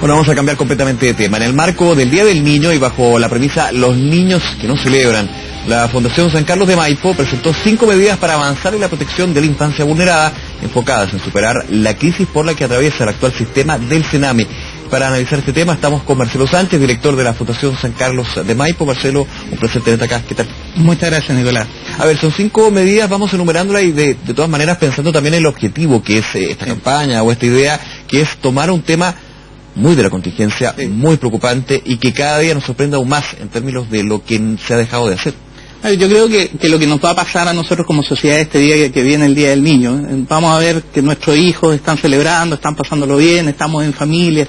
Bueno, vamos a cambiar completamente de tema. En el marco del Día del Niño y bajo la premisa Los niños que no celebran, la Fundación San Carlos de Maipo presentó 5 medidas para avanzar en la protección de la infancia vulnerada, enfocadas en superar la crisis por la que atraviesa el actual sistema del Sename. Para analizar este tema estamos con Marcelo Sánchez, director de la Fundación San Carlos de Maipo. Marcelo, un placer tenerte acá. ¿Qué tal? Muchas gracias, Nicolás. A ver, son 5 medidas, vamos enumerándolas y de todas maneras pensando también en el objetivo que es esta campaña o esta idea, que es tomar un tema muy de la contingencia, muy preocupante y que cada día nos sorprenda aún más en términos de lo que se ha dejado de hacer. Yo creo que lo que nos va a pasar a nosotros como sociedad este día que viene el Día del Niño, vamos a ver que nuestros hijos están celebrando, están pasándolo bien, estamos en familia,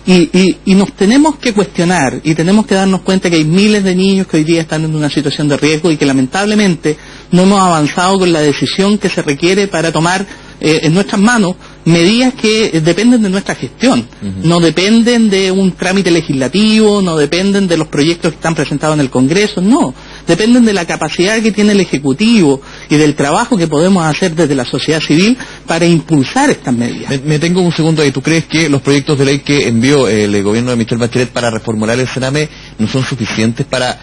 y nos tenemos que cuestionar y tenemos que darnos cuenta que hay miles de niños que hoy día están en una situación de riesgo y que lamentablemente no hemos avanzado con la decisión que se requiere para tomar en nuestras manos medidas que dependen de nuestra gestión, no dependen de un trámite legislativo, no dependen de los proyectos que están presentados en el Congreso, no, dependen de la capacidad que tiene el Ejecutivo y del trabajo que podemos hacer desde la sociedad civil para impulsar estas medidas. Me tengo un segundo ahí. ¿Tú crees que los proyectos de ley que envió el gobierno de Michelle Bachelet para reformular el Sename no son suficientes para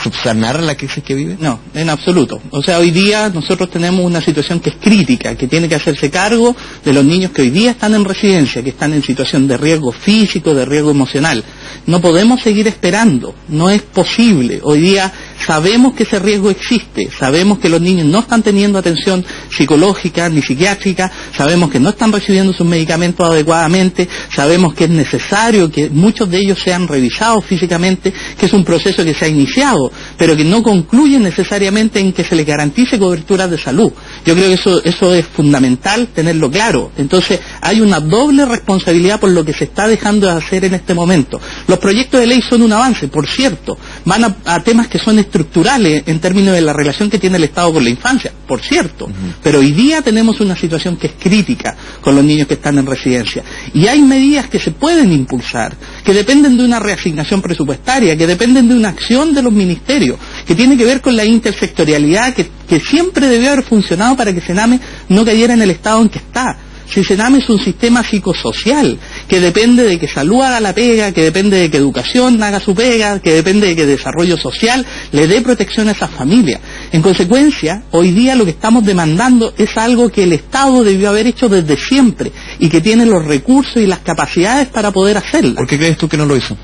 subsanar la crisis que vive? No, en absoluto. O sea, hoy día nosotros tenemos una situación que es crítica, que tiene que hacerse cargo de los niños que hoy día están en residencia, que están en situación de riesgo físico, de riesgo emocional. No podemos seguir esperando, no es posible. Hoy día sabemos que ese riesgo existe, sabemos que los niños no están teniendo atención psicológica ni psiquiátrica, sabemos que no están recibiendo sus medicamentos adecuadamente, sabemos que es necesario que muchos de ellos sean revisados físicamente, que es un proceso que se ha iniciado, pero que no concluye necesariamente en que se les garantice cobertura de salud. Yo creo que eso es fundamental tenerlo claro. Entonces hay una doble responsabilidad por lo que se está dejando de hacer en este momento. Los proyectos de ley son un avance, por cierto, van a temas que son estructurales en términos de la relación que tiene el Estado con la infancia, por cierto, pero hoy día tenemos una situación que es crítica con los niños que están en residencia y hay medidas que se pueden impulsar, que dependen de una reasignación presupuestaria, que dependen de una acción de los ministerios, que tiene que ver con la intersectorialidad que siempre debió haber funcionado para que Sename no cayera en el estado en que está. Si Sename es un sistema psicosocial, que depende de que salud haga la pega, que depende de que educación haga su pega, que depende de que desarrollo social le dé protección a esas familias. En consecuencia, hoy día lo que estamos demandando es algo que el Estado debió haber hecho desde siempre y que tiene los recursos y las capacidades para poder hacerlo. ¿Por qué crees tú que no lo hizo?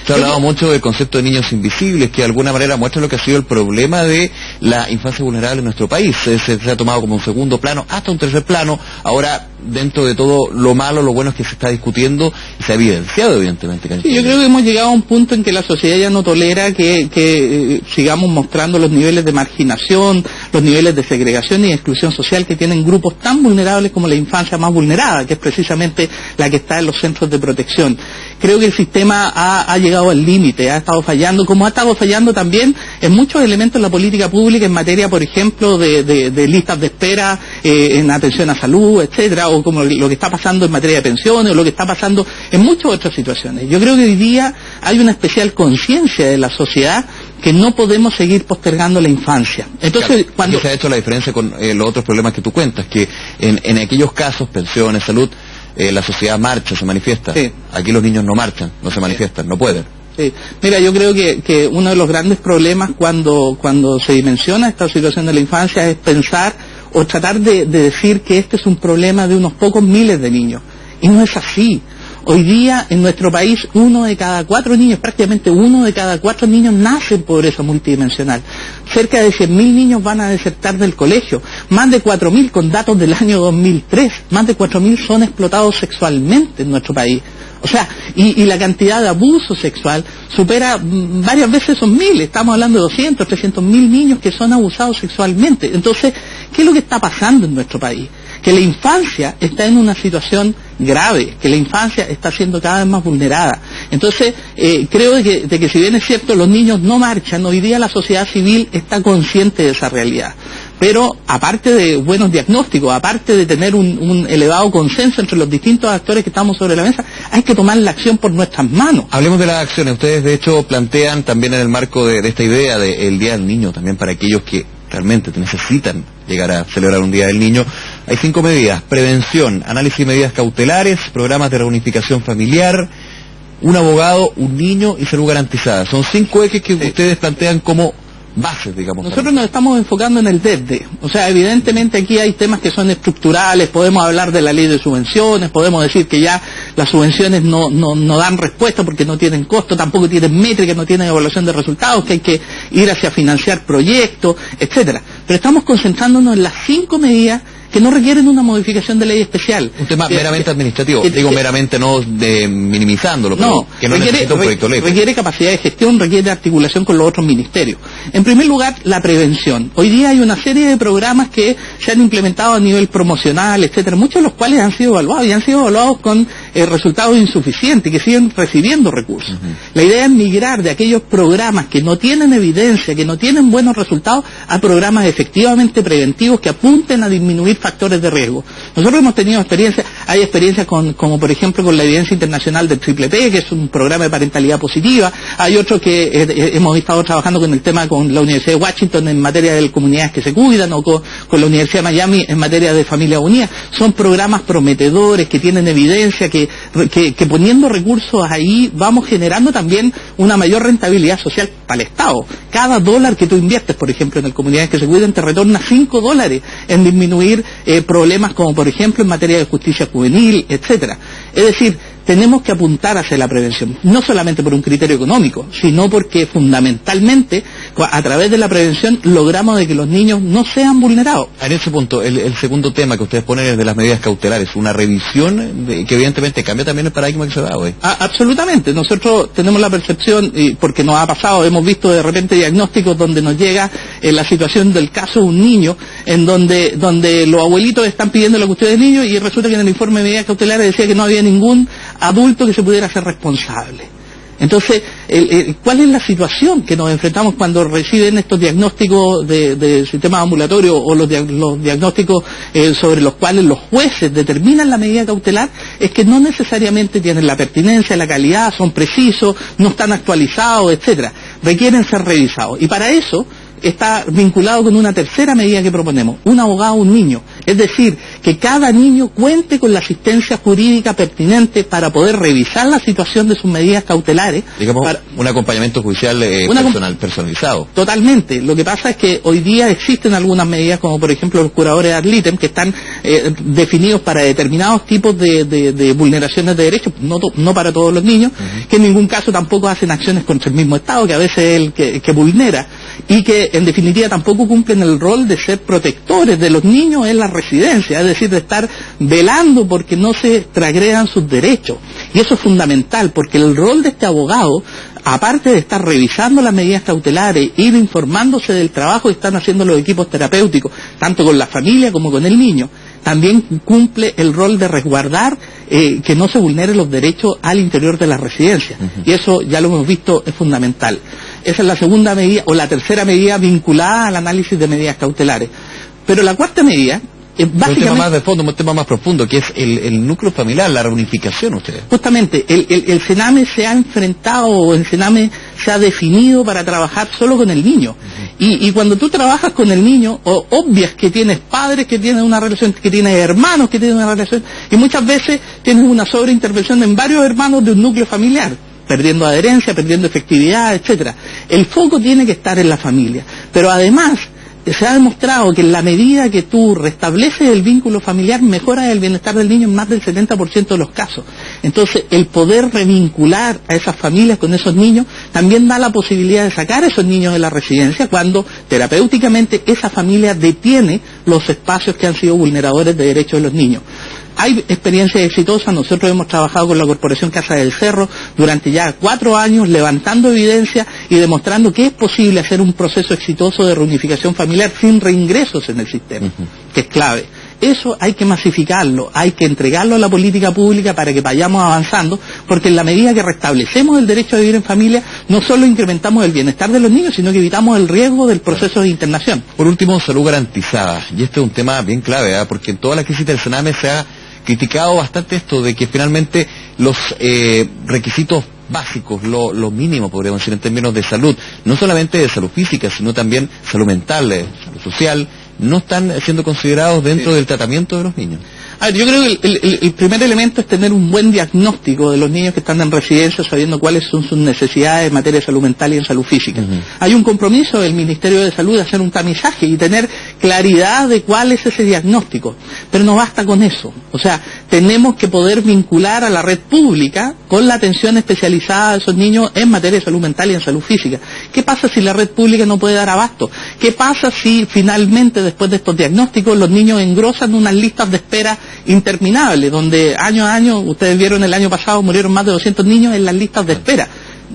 Se ha hablado mucho del concepto de niños invisibles, que de alguna manera muestra lo que ha sido el problema de la infancia vulnerable en nuestro país. Se ha tomado como un segundo plano, hasta un tercer plano. Ahora, dentro de todo lo malo, lo bueno es que se está discutiendo y se ha evidenciado, evidentemente. Sí, yo creo que hemos llegado a un punto en que la sociedad ya no tolera que sigamos mostrando los niveles de marginación, los niveles de segregación y exclusión social que tienen grupos tan vulnerables como la infancia más vulnerada, que es precisamente la que está en los centros de protección. Creo que el sistema ha llegado al límite, ha estado fallando, como ha estado fallando también en muchos elementos de la política pública en materia, por ejemplo, de listas de espera en atención a salud, etcétera, o como lo que está pasando en materia de pensiones, o lo que está pasando en muchas otras situaciones. Yo creo que hoy día hay una especial conciencia de la sociedad que no podemos seguir postergando la infancia. Entonces, claro, cuando se ha hecho la diferencia con los otros problemas que tú cuentas, que en aquellos casos, pensiones, salud, la sociedad marcha, se manifiesta. Sí. Aquí los niños no marchan, no se manifiestan, no pueden. Sí. Mira, yo creo que uno de los grandes problemas cuando se dimensiona esta situación de la infancia es pensar o tratar de decir que este es un problema de unos pocos miles de niños. Y no es así. Hoy día en nuestro país 1 de cada 4 niños, prácticamente 1 de cada 4 niños nace en pobreza multidimensional. Cerca de 100.000 niños van a desertar del colegio. Más de 4.000 con datos del año 2003. Más de 4.000 son explotados sexualmente en nuestro país. O sea, y la cantidad de abuso sexual supera varias veces esos 1.000. Estamos hablando de 200, 300.000 niños que son abusados sexualmente. Entonces, ¿qué es lo que está pasando en nuestro país? Que la infancia está en una situación grave, que la infancia está siendo cada vez más vulnerada. Entonces, creo de que si bien es cierto, los niños no marchan, hoy día la sociedad civil está consciente de esa realidad. Pero, aparte de buenos diagnósticos, aparte de tener un elevado consenso entre los distintos actores que estamos sobre la mesa, hay que tomar la acción por nuestras manos. Hablemos de las acciones. Ustedes, de hecho, plantean también en el marco de esta idea del Día del Niño, también para aquellos que realmente necesitan llegar a celebrar un Día del Niño, Hay 5 medidas: prevención, análisis de medidas cautelares, programas de reunificación familiar, un abogado, un niño y salud garantizada. Son 5 ejes que ustedes plantean como bases, digamos. Nosotros nos estamos enfocando en el desde. O sea, evidentemente aquí hay temas que son estructurales, podemos hablar de la ley de subvenciones, podemos decir que ya las subvenciones no dan respuesta porque no tienen costo, tampoco tienen métricas, no tienen evaluación de resultados, que hay que ir hacia financiar proyectos, etcétera. Pero estamos concentrándonos en las 5 medidas que no requieren una modificación de ley especial. Un tema meramente administrativo, meramente no de minimizándolo, pero no, que no necesita un proyecto de ley. Requiere capacidad de gestión, requiere articulación con los otros ministerios. En primer lugar, la prevención. Hoy día hay una serie de programas que se han implementado a nivel promocional, etcétera, muchos de los cuales han sido evaluados y han sido evaluados con resultados insuficientes, que siguen recibiendo recursos. La idea es migrar de aquellos programas que no tienen evidencia, que no tienen buenos resultados, a programas efectivamente preventivos que apunten a disminuir factores de riesgo. Nosotros hemos tenido hay experiencias como por ejemplo con la evidencia internacional del Triple P, que es un programa de parentalidad positiva. Hay otro que hemos estado trabajando con el tema con la Universidad de Washington en materia de comunidades que se cuidan, o con la Universidad de Miami en materia de familia unida. Son programas prometedores que tienen evidencia, que poniendo recursos ahí vamos generando también una mayor rentabilidad social para el Estado. Cada dólar que tú inviertes, por ejemplo, en comunidades que se cuidan, te retorna $5 en disminuir problemas como por ejemplo en materia de justicia juvenil, etcétera. Es decir, tenemos que apuntar hacia la prevención, no solamente por un criterio económico, sino porque fundamentalmente a través de la prevención logramos de que los niños no sean vulnerados. En ese punto, el segundo tema que ustedes ponen es de las medidas cautelares, una revisión que evidentemente cambia también el paradigma que se da hoy. Absolutamente, nosotros tenemos la percepción, porque nos ha pasado, hemos visto de repente diagnósticos donde nos llega la situación del caso de un niño, en donde los abuelitos están pidiendo la custodia del niño y resulta que en el informe de medidas cautelares decía que no había ningún adulto que se pudiera hacer responsable. Entonces, ¿cuál es la situación que nos enfrentamos cuando reciben estos diagnósticos de sistemas ambulatorios o los diagnósticos sobre los cuales los jueces determinan la medida cautelar? Es que no necesariamente tienen la pertinencia, la calidad, son precisos, no están actualizados, etcétera. Requieren ser revisados. Y para eso está vinculado con una tercera medida que proponemos, un abogado, un niño. Es decir, que cada niño cuente con la asistencia jurídica pertinente para poder revisar la situación de sus medidas cautelares. Digamos, un acompañamiento judicial personalizado. Totalmente. Lo que pasa es que hoy día existen algunas medidas, como por ejemplo los curadores ad litem, que están definidos para determinados tipos de vulneraciones de derechos, no para todos los niños, que en ningún caso tampoco hacen acciones contra el mismo Estado, que a veces es el que vulnera, y que en definitiva tampoco cumplen el rol de ser protectores de los niños en la residencia, es decir, de estar velando porque no se transgredan sus derechos. Y eso es fundamental, porque el rol de este abogado, aparte de estar revisando las medidas cautelares, ir informándose del trabajo que están haciendo los equipos terapéuticos, tanto con la familia como con el niño, también cumple el rol de resguardar que no se vulneren los derechos al interior de la residencia. Y eso ya lo hemos visto, es fundamental. Esa es la segunda medida, o la tercera medida vinculada al análisis de medidas cautelares. Pero la cuarta medida es básicamente... Un tema más de fondo, un tema más profundo, que es el núcleo familiar, la reunificación, ustedes. Justamente, el Sename se ha enfrentado, o el Sename se ha definido para trabajar solo con el niño. Y cuando tú trabajas con el niño, obvias que tienes padres que tienen una relación, que tienes hermanos que tienen una relación, y muchas veces tienes una sobreintervención en varios hermanos de un núcleo familiar, perdiendo adherencia, perdiendo efectividad, etcétera. El foco tiene que estar en la familia. Pero además, se ha demostrado que en la medida que tú restableces el vínculo familiar, mejoras el bienestar del niño en más del 70% de los casos. Entonces, el poder revincular a esas familias con esos niños también da la posibilidad de sacar a esos niños de la residencia cuando terapéuticamente esa familia detiene los espacios que han sido vulneradores de derechos de los niños. Hay experiencias exitosas. Nosotros hemos trabajado con la Corporación Casa del Cerro durante ya 4 años, levantando evidencia y demostrando que es posible hacer un proceso exitoso de reunificación familiar sin reingresos en el sistema, que es clave. Eso hay que masificarlo, hay que entregarlo a la política pública para que vayamos avanzando, porque en la medida que restablecemos el derecho a vivir en familia, no solo incrementamos el bienestar de los niños, sino que evitamos el riesgo del proceso de internación. Por último, salud garantizada, y este es un tema bien clave, porque en toda la crisis del Sename se ha criticado bastante esto de que finalmente los requisitos básicos, lo mínimo podríamos decir en términos de salud, no solamente de salud física, sino también salud mental, salud social, no están siendo considerados dentro del tratamiento de los niños. A ver, yo creo que el primer elemento es tener un buen diagnóstico de los niños que están en residencia, sabiendo cuáles son sus necesidades en materia de salud mental y en salud física. Hay un compromiso del Ministerio de Salud de hacer un tamizaje y tener claridad de cuál es ese diagnóstico. Pero no basta con eso. O sea, tenemos que poder vincular a la red pública con la atención especializada de esos niños en materia de salud mental y en salud física. ¿Qué pasa si la red pública no puede dar abasto? ¿Qué pasa si finalmente, después de estos diagnósticos, los niños engrosan unas listas de espera interminables, donde año a año, ustedes vieron el año pasado, murieron más de 200 niños en las listas de espera?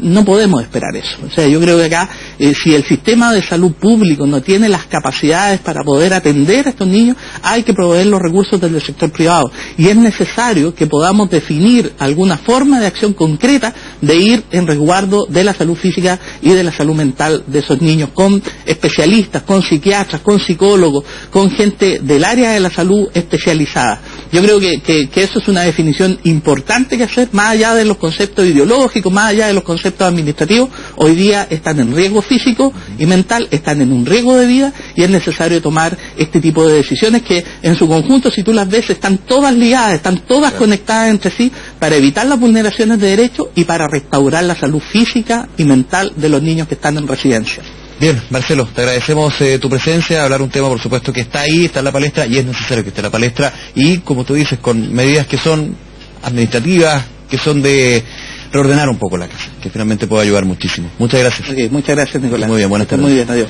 No podemos esperar eso. O sea, yo creo que acá, si el sistema de salud público no tiene las capacidades para poder atender a estos niños, hay que proveer los recursos del sector privado. Y es necesario que podamos definir alguna forma de acción concreta de ir en resguardo de la salud física y de la salud mental de esos niños, con especialistas, con psiquiatras, con psicólogos, con gente del área de la salud especializada. Yo creo que eso es una definición importante que hacer, más allá de los conceptos ideológicos, más allá de los conceptos administrativos. Hoy día están en riesgo físico y mental, están en un riesgo de vida, y es necesario tomar este tipo de decisiones que en su conjunto, si tú las ves, están todas ligadas, están todas conectadas entre sí, para evitar las vulneraciones de derechos y para restaurar la salud física y mental de los niños que están en residencia. Bien, Marcelo, te agradecemos tu presencia, hablar un tema por supuesto que está ahí, está en la palestra, y es necesario que esté en la palestra, y como tú dices, con medidas que son administrativas, que son de reordenar un poco la casa, que finalmente puede ayudar muchísimo. Muchas gracias. Okay, muchas gracias, Nicolás. Muy bien, buenas tardes. Muy bien, adiós.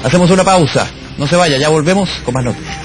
Hacemos una pausa, no se vaya, ya volvemos con más noticias.